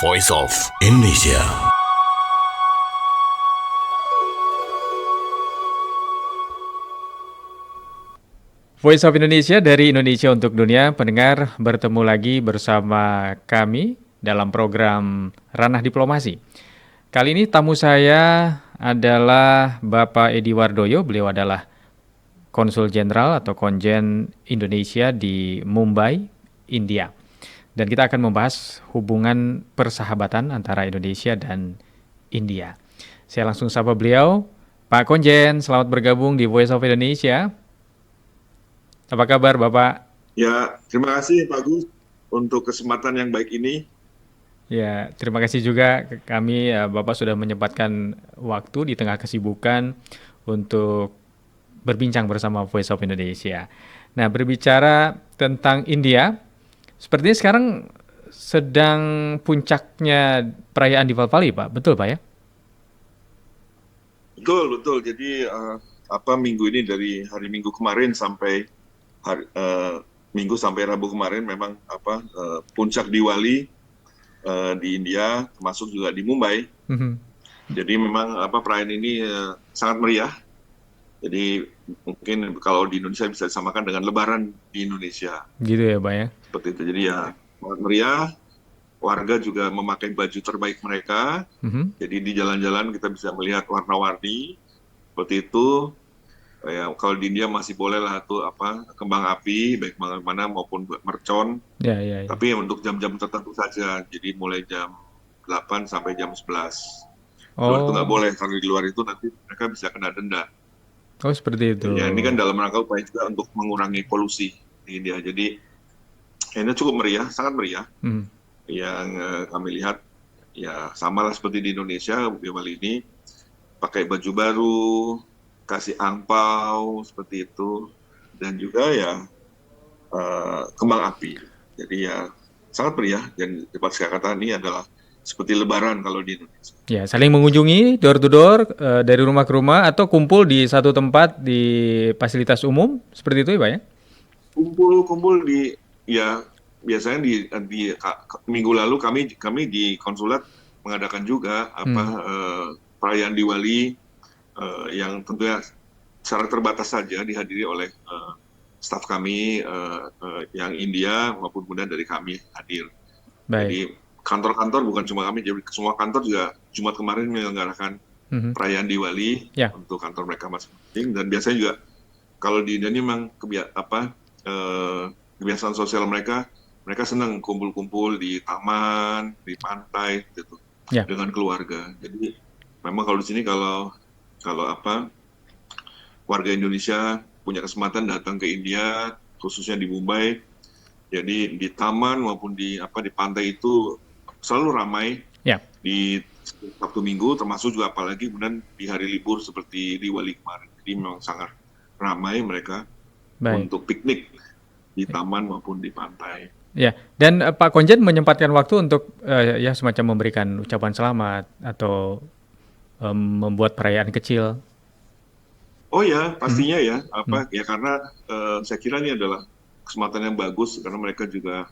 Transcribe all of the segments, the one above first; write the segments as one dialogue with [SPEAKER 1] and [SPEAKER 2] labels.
[SPEAKER 1] Voice of Indonesia.
[SPEAKER 2] Voice of Indonesia dari Indonesia untuk Dunia. Pendengar, bertemu lagi bersama kami dalam program Ranah Diplomasi. Kali ini tamu saya adalah Bapak Edi Wardoyo. Beliau adalah Konsul Jenderal atau Konjen Indonesia di Mumbai, India. Dan kita akan membahas hubungan persahabatan antara Indonesia dan India. Saya langsung sapa beliau. Pak Konjen, selamat bergabung di Voice of Indonesia. Apa kabar Bapak?
[SPEAKER 3] Ya, terima kasih Pak Gus untuk kesempatan yang baik ini.
[SPEAKER 2] Ya, terima kasih juga kami Bapak sudah menyempatkan waktu di tengah kesibukan untuk berbincang bersama Voice of Indonesia. Nah, berbicara tentang India, sepertinya sekarang sedang puncaknya perayaan Diwali, Pak. Betul, Pak ya?
[SPEAKER 3] Betul, betul. Jadi minggu ini dari hari Minggu kemarin sampai Minggu sampai Rabu kemarin memang puncak Diwali di India, termasuk juga di Mumbai. Jadi memang perayaan ini sangat meriah. Jadi mungkin kalau di Indonesia bisa disamakan dengan Lebaran di Indonesia.
[SPEAKER 2] Gitu ya, Pak ya?
[SPEAKER 3] Seperti itu. Jadi ya sangat meriah. Warga juga memakai baju terbaik mereka. Jadi di jalan-jalan kita bisa melihat warna-warni seperti itu. Ya, kalau di India masih boleh lah tuh kembang api baik mana maupun mercon.
[SPEAKER 2] Ya.
[SPEAKER 3] Tapi untuk jam-jam tertentu saja. Jadi mulai jam 8 sampai jam 11. Luar itu nggak boleh, kalau di luar itu nanti mereka bisa kena denda.
[SPEAKER 2] Oh, seperti itu.
[SPEAKER 3] Ya, ini kan dalam rangka upaya juga untuk mengurangi polusi di India. Jadi ini cukup meriah, sangat meriah. Yang kami lihat ya sama lah seperti di Indonesia, Diwali ini pakai baju baru, kasih angpau seperti itu, dan juga ya kembang api. Jadi ya sangat meriah, dan dapat saya katakan ini adalah seperti Lebaran kalau di Indonesia.
[SPEAKER 2] Ya, saling mengunjungi door to door dari rumah ke rumah atau kumpul di satu tempat di fasilitas umum seperti itu ya, Pak ya?
[SPEAKER 3] Kumpul di ya biasanya di minggu lalu kami di konsulat mengadakan juga perayaan Diwali yang tentunya secara terbatas saja dihadiri oleh staf kami yang India maupun kemudian dari kami hadir.
[SPEAKER 2] Baik.
[SPEAKER 3] Jadi kantor-kantor bukan cuma kami, jadi semua kantor juga Jumat kemarin menyelenggarakan perayaan Diwali untuk kantor mereka masing-masing. Dan biasanya juga kalau di India ini memang kebiasaan sosial mereka senang kumpul-kumpul di taman, di pantai, gitu, dengan keluarga. Jadi memang kalau di sini kalau warga Indonesia punya kesempatan datang ke India, khususnya di Mumbai, jadi di taman maupun di pantai itu selalu ramai di Sabtu Minggu, termasuk juga apalagi kemudian di hari libur seperti Diwali kemarin. Jadi memang sangat ramai mereka untuk piknik di taman maupun di pantai.
[SPEAKER 2] Ya, dan Pak Konjen menyempatkan waktu untuk semacam memberikan ucapan selamat atau membuat perayaan kecil.
[SPEAKER 3] Oh ya, pastinya ya. Ya karena saya kira ini adalah kesempatan yang bagus karena mereka juga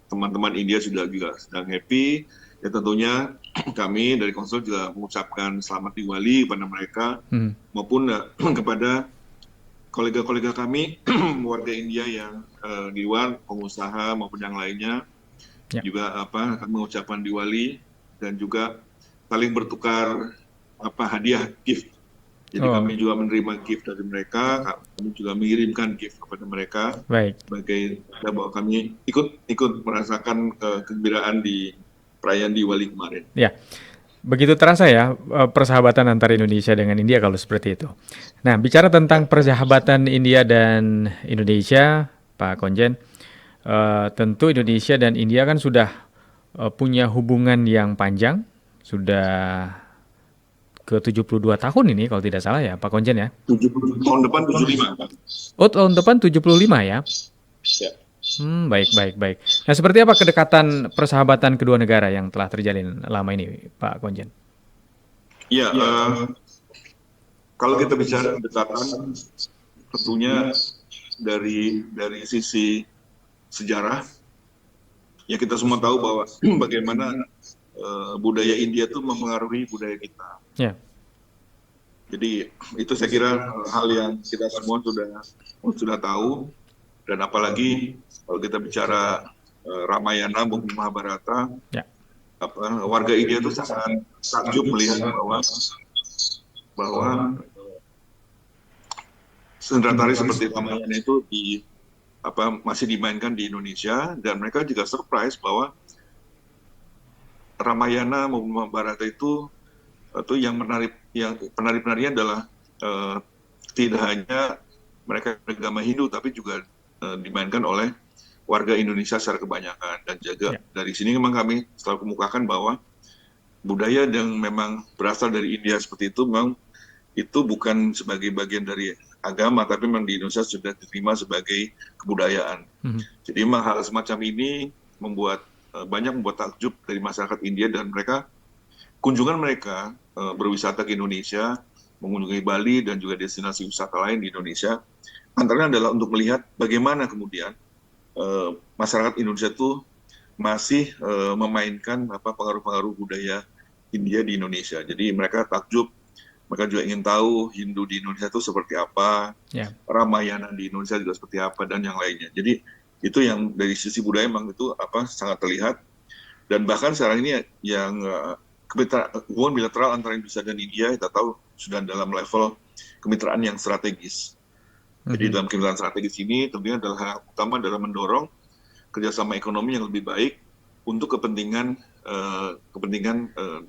[SPEAKER 3] teman-teman India juga sedang happy. Ya tentunya kami dari konsul juga mengucapkan selamat Diwali kepada mereka maupun kepada kolega-kolega kami warga India yang di luar, pengusaha maupun yang lainnya juga akan mengucapkan Diwali dan juga saling bertukar hadiah gift. Jadi kami juga menerima gift dari mereka, kami juga mengirimkan gift kepada mereka. Sebagai bahwa kami ikut merasakan kegembiraan di perayaan Diwali kemarin.
[SPEAKER 2] Ya. Begitu terasa ya persahabatan antara Indonesia dengan India kalau seperti itu. Nah, bicara tentang persahabatan India dan Indonesia, Pak Konjen, tentu Indonesia dan India kan sudah punya hubungan yang panjang, sudah ke 72 tahun ini kalau tidak salah ya, Pak Konjen ya?
[SPEAKER 3] 70, tahun depan 75.
[SPEAKER 2] Oh, tahun depan 75 ya?
[SPEAKER 3] Ya.
[SPEAKER 2] Baik. Nah, seperti apa kedekatan persahabatan kedua negara yang telah terjalin lama ini, Pak Konjen?
[SPEAKER 3] Ya, kalau kita bicara kedekatan, tentunya dari sisi sejarah ya kita semua tahu bahwa bagaimana budaya India itu mempengaruhi budaya kita.
[SPEAKER 2] Ya.
[SPEAKER 3] Jadi itu saya kira hal yang kita semua sudah tahu, dan apalagi kalau kita bicara Ramayana maupun Mahabharata,
[SPEAKER 2] Ya.
[SPEAKER 3] warga India itu sangat takjub melihat bahwa sendratari seperti Ramayana itu masih dimainkan di Indonesia, dan mereka juga surprise bahwa Ramayana maupun Mahabharata itu yang penari-penarinya adalah tidak hanya mereka beragama Hindu, tapi juga dimainkan oleh warga Indonesia secara kebanyakan. Dan juga dari sini memang kami selalu kemukakan bahwa budaya yang memang berasal dari India seperti itu memang itu bukan sebagai bagian dari agama, tapi memang di Indonesia sudah diterima sebagai kebudayaan. Jadi memang hal semacam ini banyak membuat takjub dari masyarakat India, dan kunjungan mereka berwisata ke Indonesia, mengunjungi Bali dan juga destinasi wisata lain di Indonesia, antaranya adalah untuk melihat bagaimana kemudian masyarakat Indonesia itu masih memainkan pengaruh-pengaruh budaya India di Indonesia. Jadi mereka takjub, mereka juga ingin tahu Hindu di Indonesia itu seperti apa, Ramayana di Indonesia juga seperti apa, dan yang lainnya. Jadi itu yang dari sisi budaya memang itu sangat terlihat. Dan bahkan sekarang ini yang hubungan bilateral antara Indonesia dan India kita tahu sudah dalam level kemitraan yang strategis. Jadi dalam kemitraan strategis ini tentunya adalah hal utama dalam mendorong kerjasama ekonomi yang lebih baik untuk kepentingan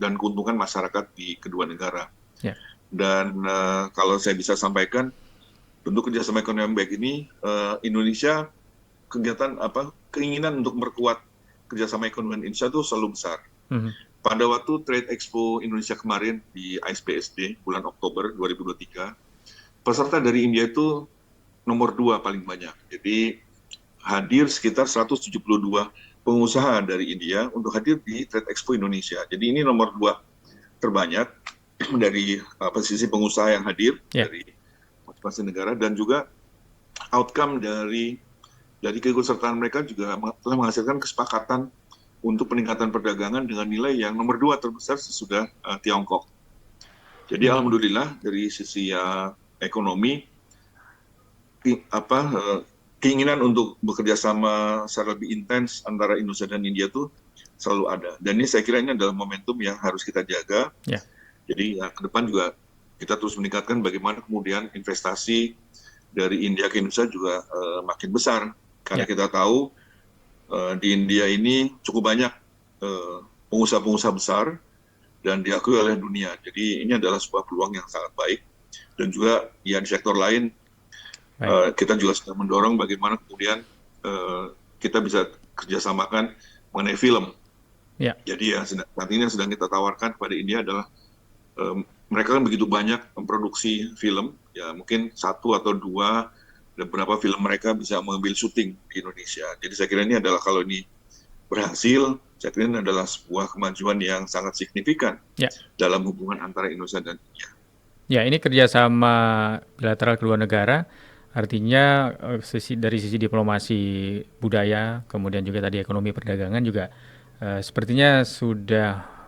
[SPEAKER 3] dan keuntungan masyarakat di kedua negara. Dan kalau saya bisa sampaikan, untuk kerjasama ekonomi yang baik ini, Indonesia keinginan untuk memperkuat kerjasama ekonomi Indonesia itu selalu besar. Pada waktu Trade Expo Indonesia kemarin di ISBSD bulan Oktober 2023, peserta dari India itu nomor 2 paling banyak. Jadi hadir sekitar 172 pengusaha dari India untuk hadir di Trade Expo Indonesia. Jadi ini nomor 2 terbanyak dari sisi pengusaha yang hadir dari masing-masing negara, dan juga outcome dari keikutsertaan mereka juga telah menghasilkan kesepakatan untuk peningkatan perdagangan dengan nilai yang nomor 2 terbesar sesudah Tiongkok. Jadi alhamdulillah dari sisi ekonomi, keinginan untuk bekerja sama secara lebih intens antara Indonesia dan India itu selalu ada. Dan ini saya kira ini adalah momentum yang harus kita jaga. Jadi ke depan juga kita terus meningkatkan bagaimana kemudian investasi dari India ke Indonesia juga makin besar. Karena kita tahu di India ini cukup banyak pengusaha-pengusaha besar dan diakui oleh dunia. Jadi ini adalah sebuah peluang yang sangat baik. Dan juga di sektor lain kita juga sedang mendorong bagaimana kemudian kita bisa kerjasamakan mengenai film. Jadi saat ini yang sedang kita tawarkan kepada India adalah mereka kan begitu banyak memproduksi film, ya mungkin 1 atau 2 dan beberapa film mereka bisa mengambil syuting di Indonesia. Jadi saya kira ini adalah, kalau ini berhasil, saya kira ini adalah sebuah kemajuan yang sangat signifikan dalam hubungan antara Indonesia dan India.
[SPEAKER 2] Ya, ini kerjasama bilateral kedua negara, artinya dari sisi diplomasi budaya, kemudian juga tadi ekonomi perdagangan juga sepertinya sudah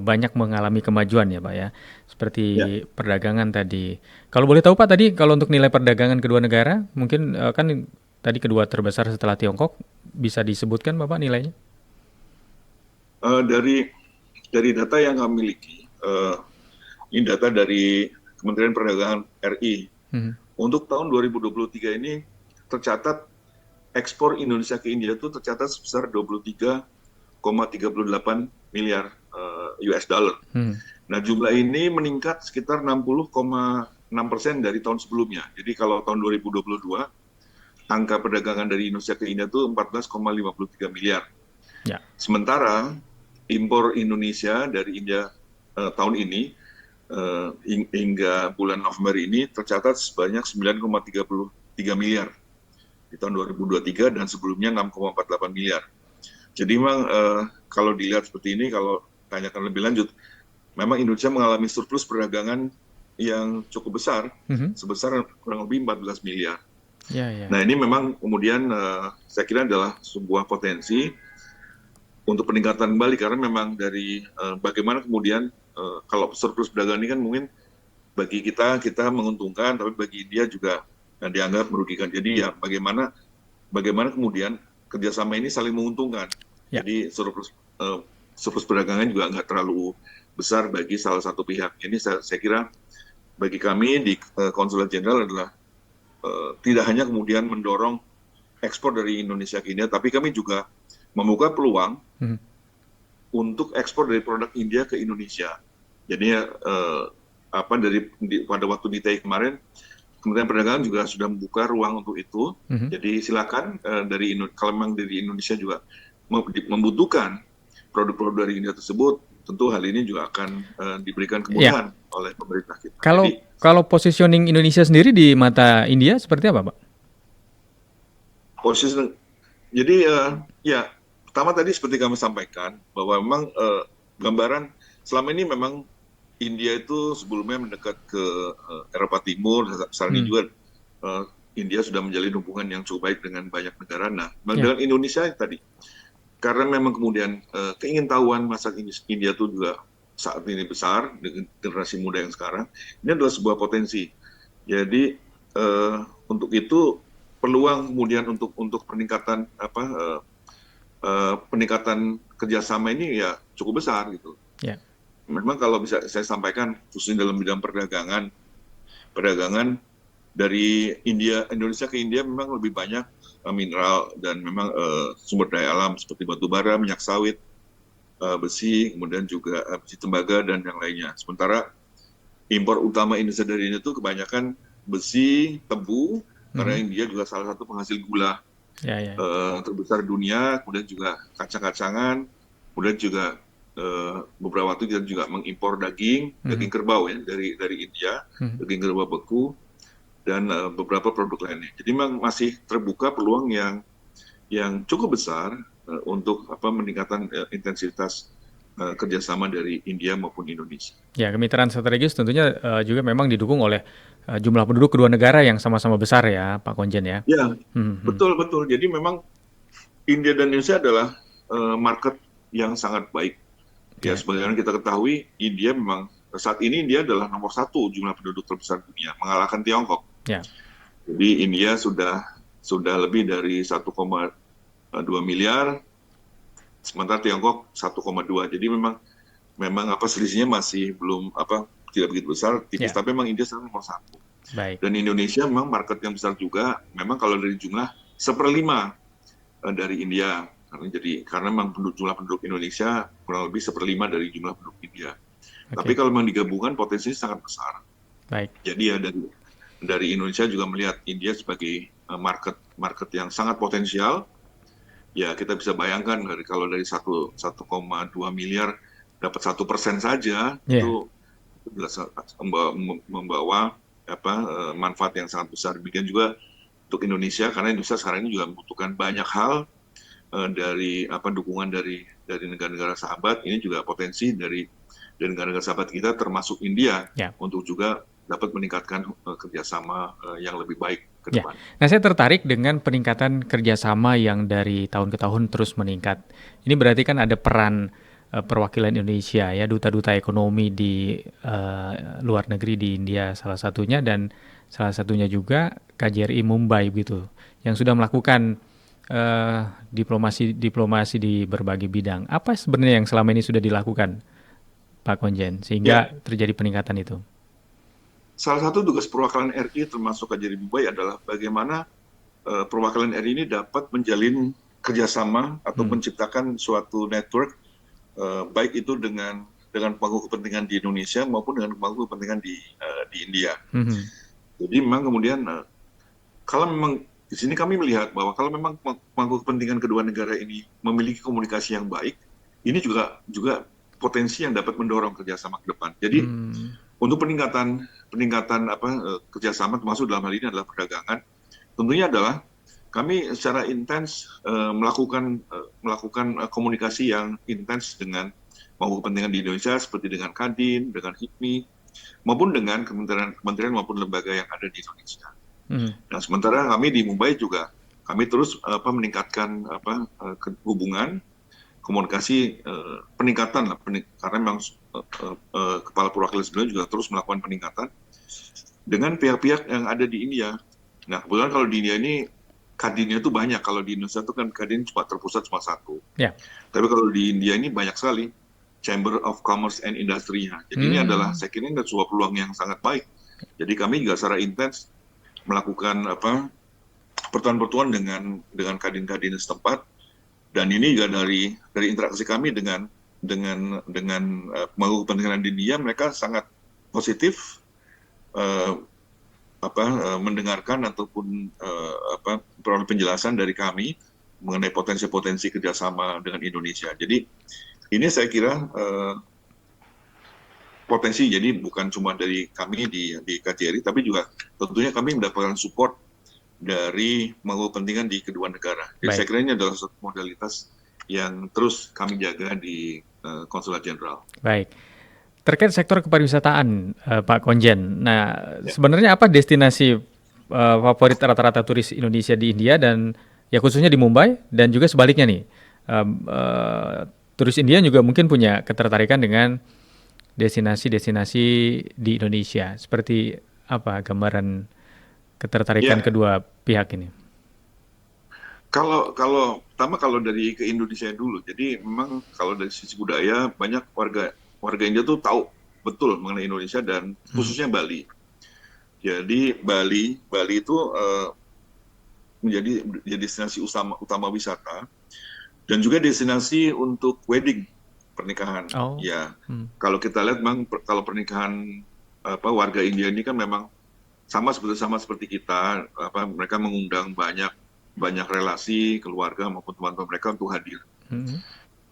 [SPEAKER 2] banyak mengalami kemajuan ya Pak ya, seperti perdagangan tadi. Kalau boleh tahu Pak, tadi kalau untuk nilai perdagangan kedua negara, mungkin kan tadi kedua terbesar setelah Tiongkok, bisa disebutkan Bapak nilainya?
[SPEAKER 3] Dari data yang kami miliki, ini data dari Kementerian Perdagangan RI, untuk tahun 2023 ini tercatat ekspor Indonesia ke India itu tercatat sebesar 23,38 miliar US dollar. Nah, jumlah ini meningkat sekitar 60,6% dari tahun sebelumnya. Jadi kalau tahun 2022, angka perdagangan dari Indonesia ke India itu 14,53 miliar. Sementara impor Indonesia dari India tahun ini hingga bulan November ini tercatat sebanyak 9,33 miliar di tahun 2023, dan sebelumnya 6,48 miliar. Jadi memang kalau dilihat seperti ini, kalau tanyakan lebih lanjut, memang Indonesia mengalami surplus perdagangan yang cukup besar, sebesar kurang lebih 14 miliar. Nah, ini memang kemudian saya kira adalah sebuah potensi untuk peningkatan kembali karena memang dari bagaimana kemudian kalau surplus perdagangan ini kan mungkin bagi kita menguntungkan, tapi bagi India juga dianggap merugikan. Jadi ya bagaimana kemudian kerjasama ini saling menguntungkan.
[SPEAKER 2] Ya.
[SPEAKER 3] Jadi surplus perdagangan juga nggak terlalu besar bagi salah satu pihak. Ini saya kira bagi kami di Konsulat Jenderal adalah tidak hanya kemudian mendorong ekspor dari Indonesia ke India, tapi kami juga membuka peluang untuk ekspor dari produk India ke Indonesia. Jadi pada waktu di TAI kemarin, Kementerian Perdagangan juga sudah membuka ruang untuk itu. Jadi silakan kalau memang dari Indonesia juga membutuhkan produk-produk dari India tersebut, tentu hal ini juga akan diberikan kemudahan oleh pemerintah kita.
[SPEAKER 2] Kalau positioning Indonesia sendiri di mata India seperti apa, Pak?
[SPEAKER 3] Jadi ya pertama tadi seperti kami sampaikan bahwa memang gambaran selama ini memang India itu sebelumnya mendekat ke Eropa Timur, saat ini juga India sudah menjalin hubungan yang cukup baik dengan banyak negara. Nah, dengan Indonesia tadi, karena memang kemudian keingintahuan masyarakat India itu juga saat ini besar dengan generasi muda yang sekarang, ini adalah sebuah potensi. Jadi untuk itu peluang kemudian untuk peningkatan peningkatan kerjasama ini ya cukup besar gitu.
[SPEAKER 2] Yeah.
[SPEAKER 3] Memang kalau bisa saya sampaikan khususnya dalam bidang perdagangan dari Indonesia ke India memang lebih banyak mineral dan memang sumber daya alam seperti batu bara, minyak sawit, besi, kemudian juga besi tembaga dan yang lainnya. Sementara impor utama Indonesia dari India itu kebanyakan besi, tebu, karena India juga salah satu penghasil gula terbesar dunia, kemudian juga kacang-kacangan, kemudian juga beberapa waktu kita juga mengimpor daging kerbau ya dari India, daging kerbau beku dan beberapa produk lainnya. Jadi memang masih terbuka peluang yang cukup besar untuk meningkatan intensitas kerjasama dari India maupun Indonesia.
[SPEAKER 2] Ya, kemitraan strategis tentunya juga memang didukung oleh jumlah penduduk kedua negara yang sama-sama besar ya, Pak Konjen ya.
[SPEAKER 3] Ya, betul. Jadi memang India dan Indonesia adalah market yang sangat baik. Ya, sebagaimana kita ketahui, India memang saat ini India adalah nomor 1 jumlah penduduk terbesar dunia, mengalahkan Tiongkok.
[SPEAKER 2] Ya.
[SPEAKER 3] Jadi India sudah lebih dari 1,2 miliar, sementara Tiongkok 1,2. Jadi memang selisihnya masih belum tidak begitu besar, tipis. Tapi memang India sekarang nomor 1.
[SPEAKER 2] Baik.
[SPEAKER 3] Dan Indonesia memang market yang besar juga. Memang kalau dari jumlah 1/5 dari India. Karena memang jumlah penduduk Indonesia kurang lebih 1/5 dari jumlah penduduk India. Tapi kalau memang digabungkan potensinya sangat besar.
[SPEAKER 2] Baik.
[SPEAKER 3] Jadi ya dari Indonesia juga melihat India sebagai market yang sangat potensial. Ya kita bisa bayangkan kalau dari 1,2 miliar dapat 1% saja itu membawa manfaat yang sangat besar. Demikian juga untuk Indonesia karena Indonesia sekarang ini juga membutuhkan banyak hal dari dukungan dari negara-negara sahabat. Ini juga potensi dari negara-negara sahabat kita termasuk India untuk juga dapat meningkatkan kerjasama yang lebih baik ke depan.
[SPEAKER 2] Nah, saya tertarik dengan peningkatan kerjasama yang dari tahun ke tahun terus meningkat. Ini berarti kan ada peran perwakilan Indonesia ya, duta-duta ekonomi di luar negeri di India salah satunya, dan salah satunya juga KJRI Mumbai gitu, yang sudah melakukan diplomasi di berbagai bidang. Apa sebenarnya yang selama ini sudah dilakukan, Pak Konjen, sehingga terjadi peningkatan itu?
[SPEAKER 3] Salah satu tugas perwakilan RI termasuk KJRI Mumbai adalah bagaimana perwakilan RI ini dapat menjalin kerjasama atau menciptakan suatu network, baik itu dengan pemangku kepentingan di Indonesia maupun dengan pemangku kepentingan di India. Jadi memang kemudian kalau memang di sini kami melihat bahwa kalau memang pemangku kepentingan kedua negara ini memiliki komunikasi yang baik, ini juga potensi yang dapat mendorong kerjasama ke depan. Jadi untuk peningkatan kerjasama termasuk dalam hal ini adalah perdagangan, tentunya adalah kami secara intens melakukan komunikasi yang intens dengan pemangku kepentingan di Indonesia seperti dengan Kadin, dengan HIPMI, maupun dengan kementerian maupun lembaga yang ada di Indonesia. Nah, sementara kami di Mumbai juga kami terus meningkatkan hubungan komunikasi peningkatan lah, karena memang kepala perwakilan sebenarnya juga terus melakukan peningkatan dengan pihak-pihak yang ada di India. Nah, kebetulan kalau di India ini kadinnya tuh banyak. Kalau di Indonesia tuh kan kadin cuma terpusat cuma satu.
[SPEAKER 2] Ya.
[SPEAKER 3] Tapi kalau di India ini banyak sekali Chamber of Commerce and Industry-nya. Jadi ini adalah, saya kira ini sebuah peluang yang sangat baik. Jadi kami juga secara intens melakukan pertemuan-pertemuan dengan kadin-kadin setempat. Dan ini juga dari interaksi kami dengan pemangku kepentingan di India, mereka sangat positif mendengarkan ataupun peroleh penjelasan dari kami mengenai potensi-potensi kerjasama dengan Indonesia. Jadi ini saya kira potensi, jadi bukan cuma dari kami di KJRI, tapi juga tentunya kami mendapatkan support dari pemangku kepentingan di kedua negara. Jadi saya kira ini adalah satu modalitas yang terus kami jaga di Konsulat Jenderal.
[SPEAKER 2] Baik. Terkait sektor kepariwisataan, Pak Konjen. Nah, sebenarnya apa destinasi favorit rata-rata turis Indonesia di India dan ya khususnya di Mumbai dan juga sebaliknya nih, turis India juga mungkin punya ketertarikan dengan destinasi-destinasi di Indonesia. Seperti apa gambaran ketertarikan kedua pihak ini?
[SPEAKER 3] Kalau dari ke Indonesia dulu, jadi memang kalau dari sisi budaya banyak warga India tuh tahu betul mengenai Indonesia dan khususnya Bali. Jadi Bali itu menjadi destinasi utama wisata dan juga destinasi untuk wedding, pernikahan. Ya, kalau kita lihat memang kalau pernikahan warga India ini kan memang sama seperti kita, mereka mengundang banyak relasi, keluarga maupun teman-teman mereka untuk hadir.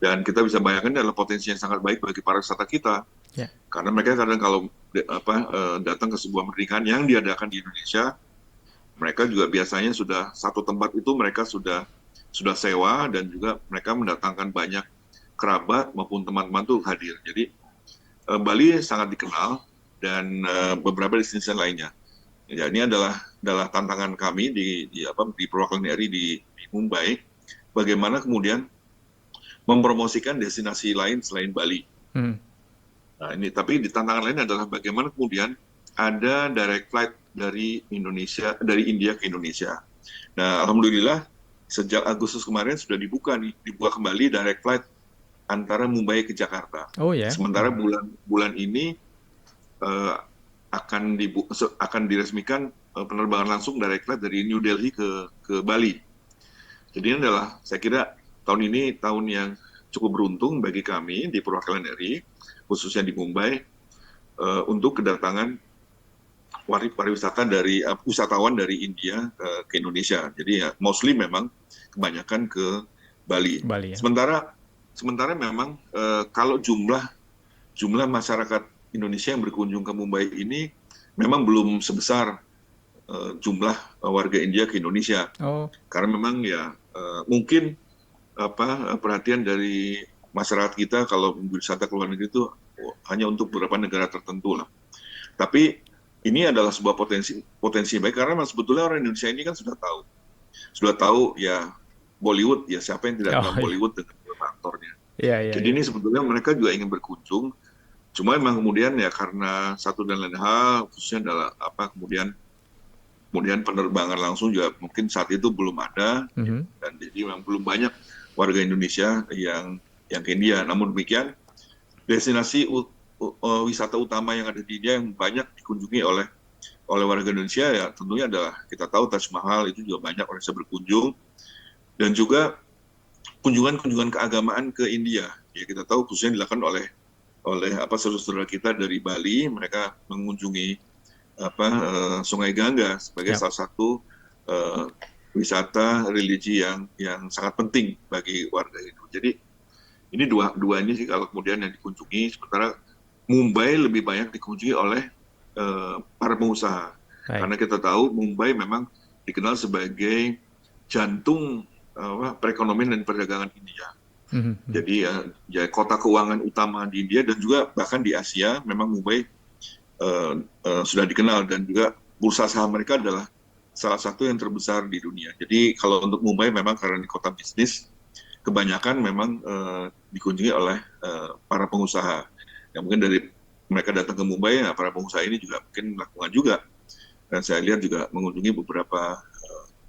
[SPEAKER 3] Dan kita bisa bayangkan adalah potensi yang sangat baik bagi pariwisata kita. Karena mereka kadang kalau datang ke sebuah pernikahan yang diadakan di Indonesia, mereka juga biasanya sudah satu tempat itu mereka sudah sewa dan juga mereka mendatangkan banyak kerabat maupun teman-teman tuh hadir. Jadi Bali sangat dikenal dan beberapa destinasi lainnya. Ya, ini adalah tantangan kami di perwakilan RI di Mumbai, bagaimana kemudian mempromosikan destinasi lain selain Bali. Nah, ini tapi di tantangan lain adalah bagaimana kemudian ada direct flight dari India ke Indonesia. Nah, alhamdulillah sejak Agustus kemarin sudah dibuka kembali direct flight antara Mumbai ke Jakarta. Sementara bulan ini akan diresmikan penerbangan langsung direct flight dari New Delhi ke Bali. Jadi ini adalah, saya kira tahun ini tahun yang cukup beruntung bagi kami di perwakilan RI, khususnya di Mumbai, untuk kedatangan pariwisata dari wisatawan dari India ke Indonesia. Jadi ya mostly memang kebanyakan ke Bali. Ya. Sementara memang kalau jumlah masyarakat Indonesia yang berkunjung ke Mumbai ini memang belum sebesar jumlah warga India ke Indonesia. Karena memang ya mungkin perhatian dari masyarakat kita kalau berwisata ke luar negeri itu hanya untuk beberapa negara tertentu lah. Tapi ini adalah sebuah potensi baik karena memang sebetulnya orang Indonesia ini kan sudah tahu ya Bollywood, ya siapa yang tidak tahu Bollywood dengan aktornya. Jadi ini sebetulnya mereka juga ingin berkunjung. Cuma memang kemudian ya karena satu dan lain hal, khususnya adalah kemudian penerbangan langsung juga mungkin saat itu belum ada, dan jadi memang belum banyak warga Indonesia yang ke India. Namun demikian, destinasi wisata utama yang ada di India yang banyak dikunjungi oleh warga Indonesia ya tentunya adalah kita tahu Taj Mahal, itu juga banyak orang yang berkunjung, dan juga kunjungan keagamaan ke India. Ya kita tahu khususnya dilakukan oleh saudara-saudara kita dari Bali, mereka mengunjungi Sungai Gangga sebagai salah satu wisata religi yang sangat penting bagi warga itu. Jadi ini dua ini sih kalau kemudian yang dikunjungi, sementara Mumbai lebih banyak dikunjungi oleh para pengusaha. Karena kita tahu Mumbai memang dikenal sebagai jantung perekonomian dan perdagangan India. Jadi ya kota keuangan utama di India dan juga bahkan di Asia, memang Mumbai sudah dikenal, dan juga bursa saham mereka adalah salah satu yang terbesar di dunia. Jadi kalau untuk Mumbai memang karena di kota bisnis, kebanyakan memang dikunjungi oleh para pengusaha. Yang mungkin dari mereka datang ke Mumbai, para pengusaha ini juga mungkin melakukan juga. Dan saya lihat juga mengunjungi beberapa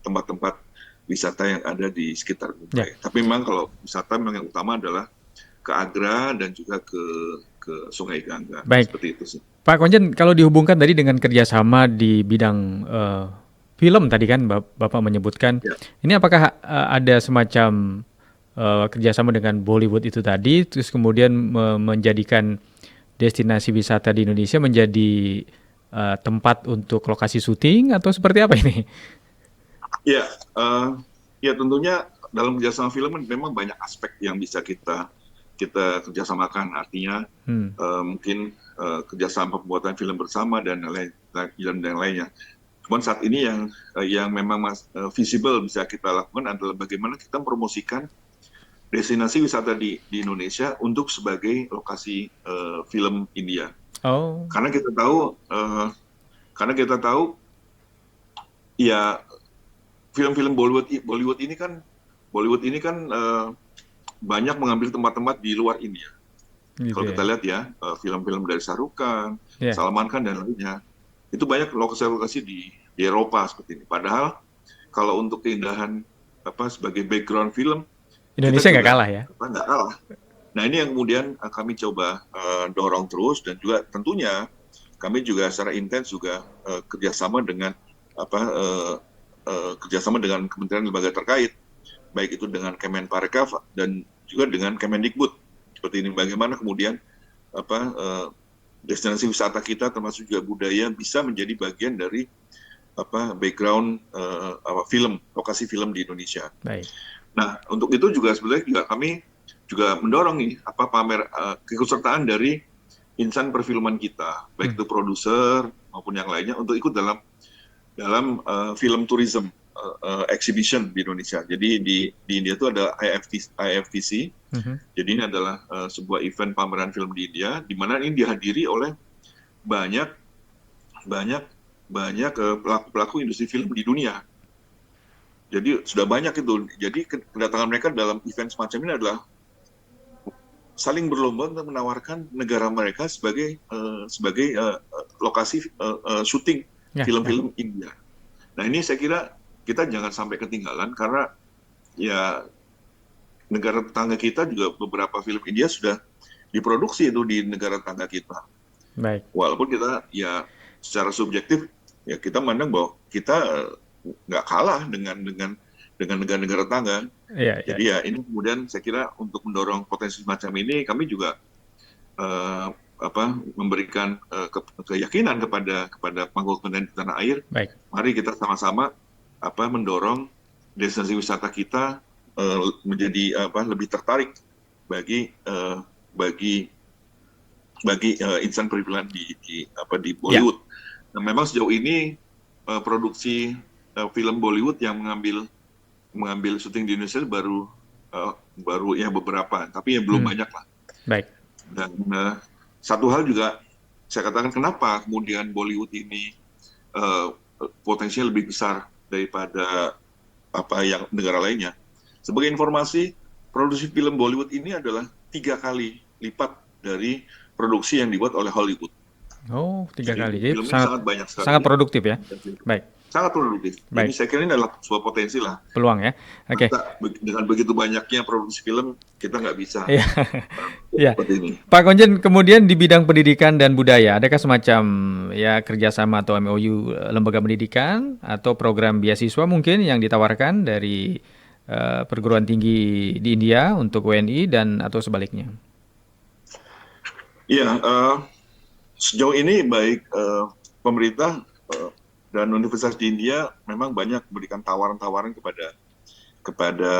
[SPEAKER 3] tempat-tempat wisata yang ada di sekitar
[SPEAKER 2] Ya.
[SPEAKER 3] Mumbai. Tapi memang kalau wisata memang yang utama adalah ke Agra dan juga ke Sungai Gangga.
[SPEAKER 2] Baik.
[SPEAKER 3] Seperti itu sih.
[SPEAKER 2] Pak Konjen, kalau dihubungkan tadi dengan kerjasama di bidang film tadi kan Bapak menyebutkan,
[SPEAKER 3] Ya.
[SPEAKER 2] ini apakah ada semacam kerjasama dengan Bollywood itu tadi, terus kemudian menjadikan destinasi wisata di Indonesia menjadi tempat untuk lokasi syuting atau seperti apa ini?
[SPEAKER 3] Ya, ya tentunya dalam kerjasama film memang banyak aspek yang bisa kita kerjasamakan. Artinya mungkin kerjasama pembuatan film bersama dan yang lainnya. Cuman saat ini yang memang visible bisa kita lakukan adalah bagaimana kita promosikan destinasi wisata di Indonesia untuk sebagai lokasi film India.
[SPEAKER 2] Oh,
[SPEAKER 3] Karena kita tahu ya film-film Bollywood ini kan banyak mengambil tempat-tempat di luar India.
[SPEAKER 2] gitu
[SPEAKER 3] Kalau
[SPEAKER 2] ya.
[SPEAKER 3] kita lihat ya, film-film dari Shah Rukh Khan,
[SPEAKER 2] Ya.
[SPEAKER 3] Salman Khan dan lainnya, itu banyak lokasi-lokasi di Eropa seperti ini. Padahal kalau untuk keindahan sebagai background film,
[SPEAKER 2] Indonesia
[SPEAKER 3] kita
[SPEAKER 2] nggak
[SPEAKER 3] juga
[SPEAKER 2] kalah ya.
[SPEAKER 3] nggak kalah. Nah ini yang kemudian kami coba dorong terus, dan juga tentunya kami juga secara intens juga kerjasama dengan kerjasama dengan kementerian lembaga terkait, baik itu dengan Kemenparekraf dan juga dengan Kemendikbud. Seperti ini, bagaimana kemudian destinasi wisata kita termasuk juga budaya bisa menjadi bagian dari background film, lokasi film di Indonesia.
[SPEAKER 2] Baik.
[SPEAKER 3] Nah, untuk itu juga sebenarnya juga kami juga mendorong nih pamer keikutsertaan dari insan perfilman kita, baik itu produser maupun yang lainnya, untuk ikut dalam film tourism exhibition di Indonesia. Jadi di India itu ada IFTC. Jadi ini adalah sebuah event pameran film di India, di mana ini dihadiri oleh banyak pelaku-pelaku industri film di dunia. Jadi sudah banyak itu. Jadi kedatangan mereka dalam event semacam ini adalah saling berlomba untuk menawarkan negara mereka sebagai lokasi syuting film-film India. Nah ini saya kira kita jangan sampai ketinggalan, karena ya negara tetangga kita juga beberapa film India sudah diproduksi itu di negara tetangga kita.
[SPEAKER 2] Baik.
[SPEAKER 3] Walaupun kita ya secara subjektif ya kita memandang bahwa kita nggak kalah dengan negara-negara tetangga. Jadi ya ini kemudian saya kira untuk mendorong potensi semacam ini, kami juga memberikan keyakinan kepada panggung kepentingan di tanah air.
[SPEAKER 2] Baik.
[SPEAKER 3] Mari kita sama-sama mendorong destinasi wisata kita menjadi lebih tertarik bagi insan perfilman di Bollywood. Nah, memang sejauh ini produksi film Bollywood yang mengambil syuting di Indonesia baru ya beberapa, tapi ya belum banyak lah.
[SPEAKER 2] Baik.
[SPEAKER 3] Dan satu hal juga saya katakan, kenapa kemudian Bollywood ini potensinya lebih besar daripada yang negara lainnya. Sebagai informasi, produksi film Bollywood ini adalah 3 kali lipat dari produksi yang dibuat oleh Hollywood.
[SPEAKER 2] Oh, 3 kali. Jadi
[SPEAKER 3] Filmnya sangat banyak sekali.
[SPEAKER 2] sangat produktif ya. Baik.
[SPEAKER 3] Sangat produktif.
[SPEAKER 2] Baik.
[SPEAKER 3] Jadi saya kira ini adalah sebuah potensi lah.
[SPEAKER 2] Peluang ya. Oke.
[SPEAKER 3] Dengan begitu banyaknya produksi film, kita nggak bisa seperti ini.
[SPEAKER 2] Pak Konjen, kemudian di bidang pendidikan dan budaya, adakah semacam ya kerjasama atau MOU lembaga pendidikan atau program beasiswa mungkin yang ditawarkan dari perguruan tinggi di India untuk WNI dan atau sebaliknya?
[SPEAKER 3] Iya, sejauh ini baik pemerintah dan universitas di India memang banyak memberikan tawaran-tawaran kepada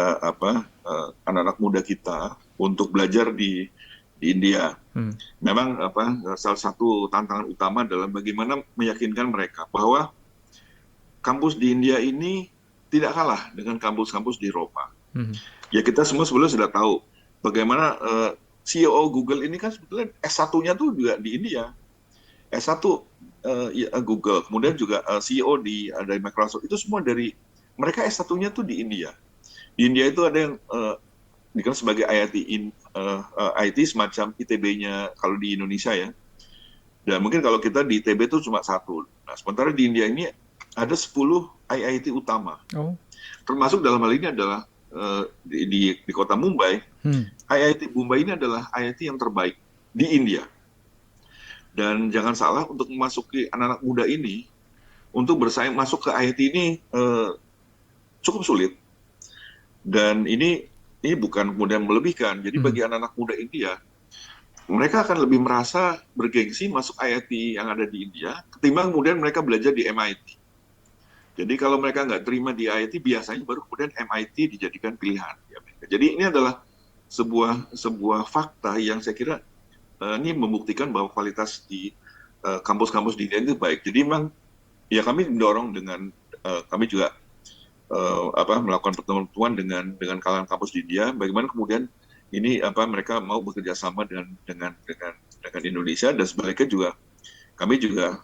[SPEAKER 3] anak-anak muda kita untuk belajar di India. Memang salah satu tantangan utama adalah bagaimana meyakinkan mereka bahwa kampus di India ini tidak kalah dengan kampus-kampus di Eropa. Ya kita semua sebelumnya sudah tahu bagaimana CEO Google ini kan sebetulnya S1-nya tuh juga di India. S1 Google, kemudian juga CEO dari Microsoft, itu semua mereka S1-nya tuh di India. Di India itu ada yang dikenal sebagai IT semacam ITB-nya kalau di Indonesia ya. Dan mungkin kalau kita di ITB itu cuma satu. Nah, sementara di India ini ada 10 IIT utama.
[SPEAKER 2] Oh.
[SPEAKER 3] Termasuk dalam hal ini adalah di kota Mumbai. IIT Mumbai ini adalah IIT yang terbaik di India. Dan jangan salah, untuk memasuki anak-anak muda ini, untuk bersaing masuk ke IIT ini cukup sulit. Dan ini bukan kemudian melebihkan. Jadi bagi anak-anak muda India, mereka akan lebih merasa bergengsi masuk IIT yang ada di India, ketimbang kemudian mereka belajar di MIT. Jadi kalau mereka nggak terima di IIT, biasanya baru kemudian MIT dijadikan pilihan di Amerika. Jadi ini adalah sebuah fakta yang saya kira ini membuktikan bahwa kualitas di kampus-kampus di India itu baik. Jadi memang ya kami mendorong dengan kami juga melakukan pertemuan dengan kalangan kampus di India, bagaimana kemudian ini mereka mau bekerja sama dengan Indonesia, dan sebaliknya juga kami juga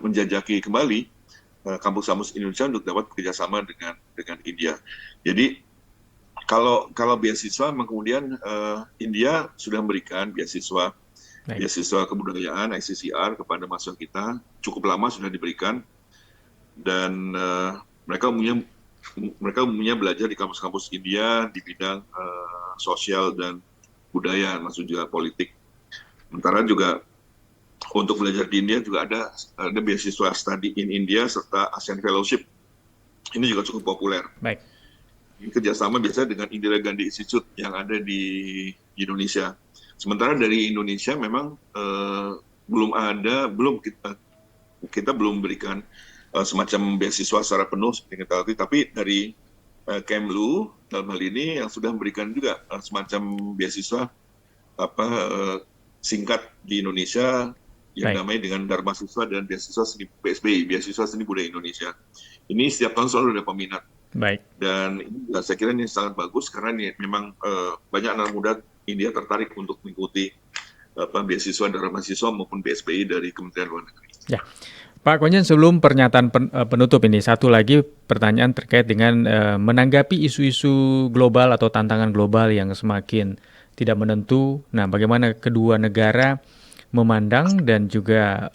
[SPEAKER 3] menjajaki kembali kampus-kampus Indonesia untuk dapat bekerja sama dengan India. Jadi kalau beasiswa, memang kemudian India sudah memberikan beasiswa kebudayaan ICCR kepada mahasiswa kita, cukup lama sudah diberikan, dan mereka umumnya belajar di kampus-kampus India di bidang sosial dan budaya, maksud juga politik. Sementara juga untuk belajar di India juga ada beasiswa study in India serta ASEAN Fellowship. Ini juga cukup populer.
[SPEAKER 2] Baik.
[SPEAKER 3] Kerjasama biasanya dengan Indira Gandhi Institute yang ada di Indonesia. Sementara dari Indonesia memang kita belum berikan semacam beasiswa secara penuh seperti kita tahu, tapi dari Kemlu dalam hal ini yang sudah memberikan juga semacam beasiswa singkat di Indonesia yang namanya dengan Dharma Siswa dan beasiswa seni BSBI, beasiswa seni budaya Indonesia. Ini setiap tahun selalu ada peminat.
[SPEAKER 2] Baik.
[SPEAKER 3] Dan ini saya kira ini sangat bagus karena ini memang banyak anak muda India tertarik untuk mengikuti beasiswa Dharma Siswa maupun BSBI dari Kementerian Luar Negeri.
[SPEAKER 2] Ya. Pak Konjen, sebelum pernyataan penutup ini, satu lagi pertanyaan terkait dengan menanggapi isu-isu global atau tantangan global yang semakin tidak menentu. Nah, bagaimana kedua negara memandang dan juga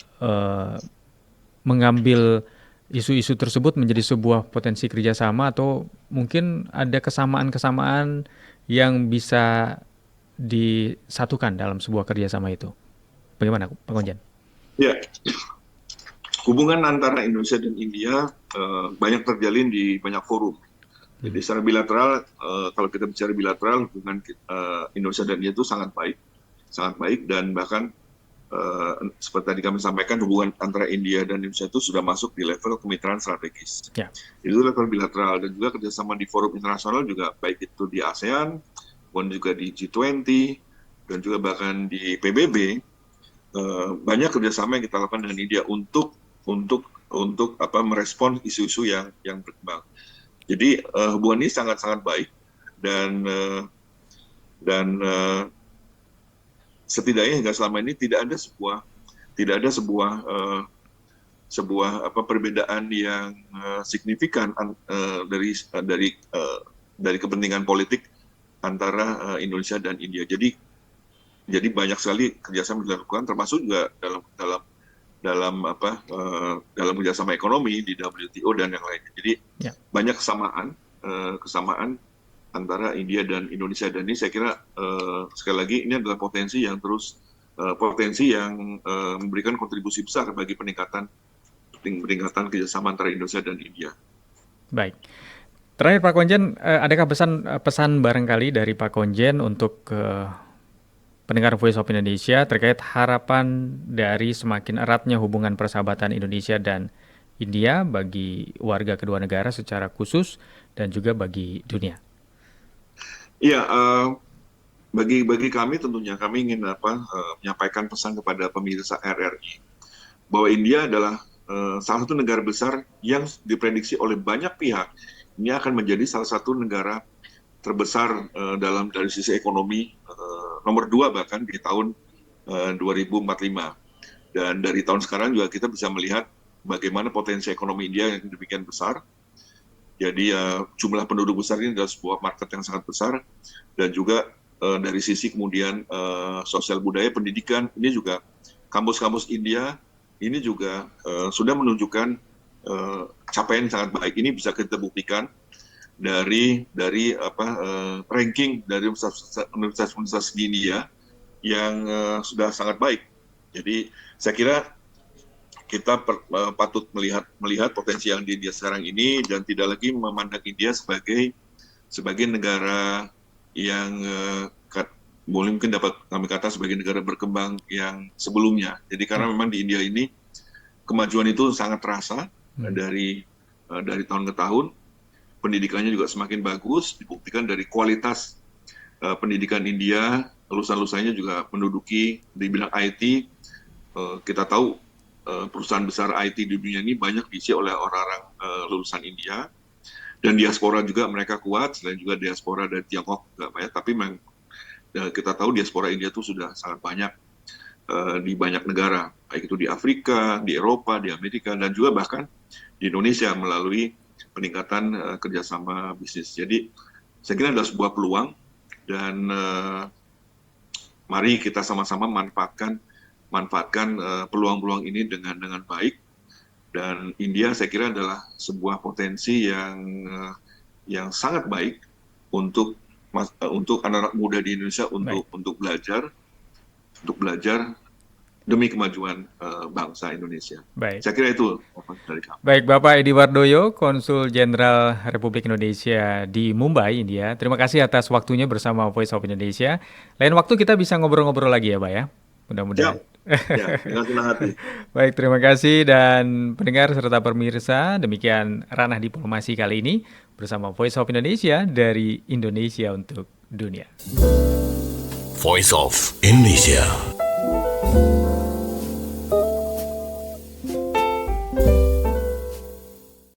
[SPEAKER 2] mengambil isu-isu tersebut menjadi sebuah potensi kerjasama, atau mungkin ada kesamaan-kesamaan yang bisa disatukan dalam sebuah kerjasama itu. Bagaimana, Pak Konjen?
[SPEAKER 3] Ya. Hubungan antara Indonesia dan India banyak terjalin di banyak forum. Jadi secara bilateral, kalau kita bicara bilateral, hubungan Indonesia dan India itu sangat baik, dan bahkan seperti tadi kami sampaikan, hubungan antara India dan Indonesia itu sudah masuk di level kemitraan strategis. Ya. Itu level bilateral, dan juga kerjasama di forum internasional juga, baik itu di ASEAN, maupun juga di G20, dan juga bahkan di PBB, banyak kerjasama yang kita lakukan dengan India untuk merespon isu-isu yang berkembang. Jadi hubungan ini sangat-sangat baik, dan setidaknya hingga selama ini tidak ada sebuah perbedaan yang signifikan dari kepentingan politik antara Indonesia dan India. Jadi banyak sekali kerjasama dilakukan, termasuk juga dalam kerjasama ekonomi di WTO dan yang lainnya. Jadi banyak kesamaan antara India dan Indonesia, dan ini saya kira sekali lagi ini adalah potensi yang memberikan kontribusi besar bagi peningkatan kerjasama antara Indonesia dan India.
[SPEAKER 2] Baik. Terakhir Pak Konjen, adakah pesan barangkali dari Pak Konjen untuk pendengar Voice of Indonesia terkait harapan dari semakin eratnya hubungan persahabatan Indonesia dan India bagi warga kedua negara secara khusus dan juga bagi dunia?
[SPEAKER 3] Iya, bagi kami tentunya kami ingin menyampaikan pesan kepada pemirsa RRI bahwa India adalah salah satu negara besar yang diprediksi oleh banyak pihak ini akan menjadi salah satu negara terbesar dari sisi ekonomi, nomor 2 bahkan di tahun 2045. Dan dari tahun sekarang juga kita bisa melihat bagaimana potensi ekonomi India yang demikian besar. Jadi jumlah penduduk besar ini adalah sebuah market yang sangat besar, dan juga dari sisi kemudian sosial budaya pendidikan ini juga kampus-kampus India ini juga sudah menunjukkan capaian yang sangat baik. Ini bisa kita buktikan dari ranking dari universitas-universitas di India yang sudah sangat baik. Jadi saya kira kita patut melihat potensi yang di India sekarang ini, dan tidak lagi memandang India sebagai negara yang mungkin dapat kami kata sebagai negara berkembang yang sebelumnya. Jadi karena memang di India ini kemajuan itu sangat terasa dari tahun ke tahun. Pendidikannya juga semakin bagus, dibuktikan dari kualitas pendidikan India. Lulusan-lulusannya juga menduduki di bidang IT. Kita tahu perusahaan besar IT di dunia ini banyak diisi oleh orang-orang lulusan India, dan diaspora juga mereka kuat, selain juga diaspora dari Tiongkok juga banyak. Tapi memang kita tahu diaspora India itu sudah sangat banyak di banyak negara, baik itu di Afrika, di Eropa, di Amerika, dan juga bahkan di Indonesia melalui peningkatan kerjasama bisnis. Jadi saya kira adalah sebuah peluang, dan mari kita sama-sama manfaatkan peluang-peluang ini dengan baik. Dan India saya kira adalah sebuah potensi yang sangat baik untuk anak-anak muda di Indonesia untuk belajar demi kemajuan bangsa Indonesia.
[SPEAKER 2] Baik.
[SPEAKER 3] Saya kira itu dari kami.
[SPEAKER 2] Baik, Bapak Edi Wardoyo, Konsul Jenderal Republik Indonesia di Mumbai, India. Terima kasih atas waktunya bersama Voice of Indonesia. Lain waktu kita bisa ngobrol-ngobrol lagi ya, Pak ya. Mudah-mudahan.
[SPEAKER 3] Ya, dengan senang hati.
[SPEAKER 2] Baik, terima kasih, dan pendengar serta pemirsa, demikian Ranah Diplomasi kali ini bersama Voice of Indonesia dari Indonesia untuk dunia.
[SPEAKER 1] Voice of Indonesia.